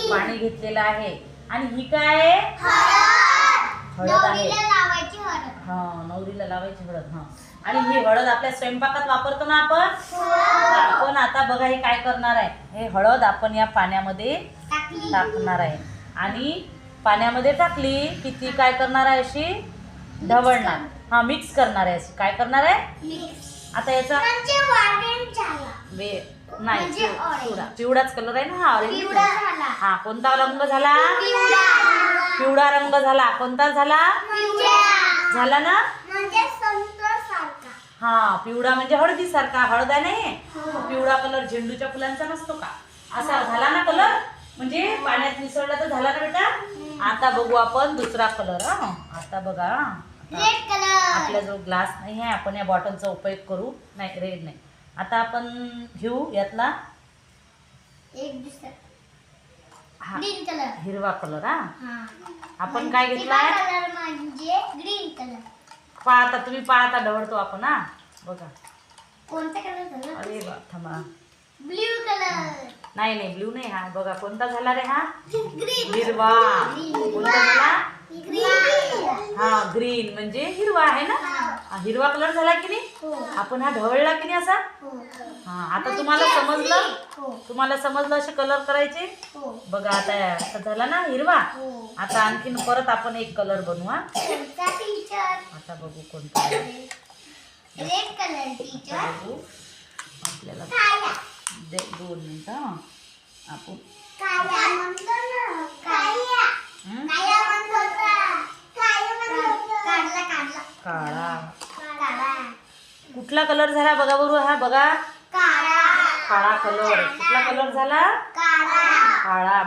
पाणी घेतलेलं आहे आणि ही काय हळद आहे. हा, नवरीला लावायची हळद. हा, आणि ही हळद आपल्या स्वयंपाकात वापरतो ना आपण. आपण आता बघा हे काय करणार आहे. हे हळद आपण या पाण्यामध्ये टाकणार आहे आणि पाण्यामध्ये टाकली की ती काय करणार आहे, अशी ढवळणार. हा, मिक्स करणार आहे. अशी काय करणार आहे आता याचा नाही, पिवळाच कलर आहे ना. हा, ऑरेंज. हा, कोणता रंग झाला? पिवळा रंग झाला. कोणता झाला? झाला ना. हा, पिवळा म्हणजे हळदी सारखा. हळद आहे नाही, पिवळा कलर झेंडूच्या फुलांचा नसतो का, असा झाला ना कलर. म्हणजे पाण्यात मिसळला तर झाला ना बेटा. आता बघू आपण दुसरा कलर. आता बघा, आपल्या जो ग्लास नाही आहे, आपण या बॉटलचा उपयोग करू. नाही, रेड नाही. आता आपण घेऊ यातला हिरवा कलर. आपण काय घेतलाय पाहता, तुम्ही पाहता ढवळतो आपण. बघा कोणता कलर. अरे बा, थांबा. Blue colour. नाही, ब्ल्यू नाही. हा बघा कोणता झाला रे. हा, हिरवा. कोणता झाला? हा, ग्रीन म्हणजे हिरवा आहे ना. हिरवा कलर झाला की नाही. आपण हा ढवळला की नाही असा. हा, आता तुम्हाला समजलं असे कलर करायचे. बघा आता असा झाला ना हिरवा. आता आणखीन परत आपण एक कलर बनवू. आता बघू कोणता. Red colour teacher. आपल्याला 2 मिनिटं. आपण काळा. कुठला कलर झाला बघा बरोबर. हा बघा, काळा कलर. कुठला कलर झाला? काळा.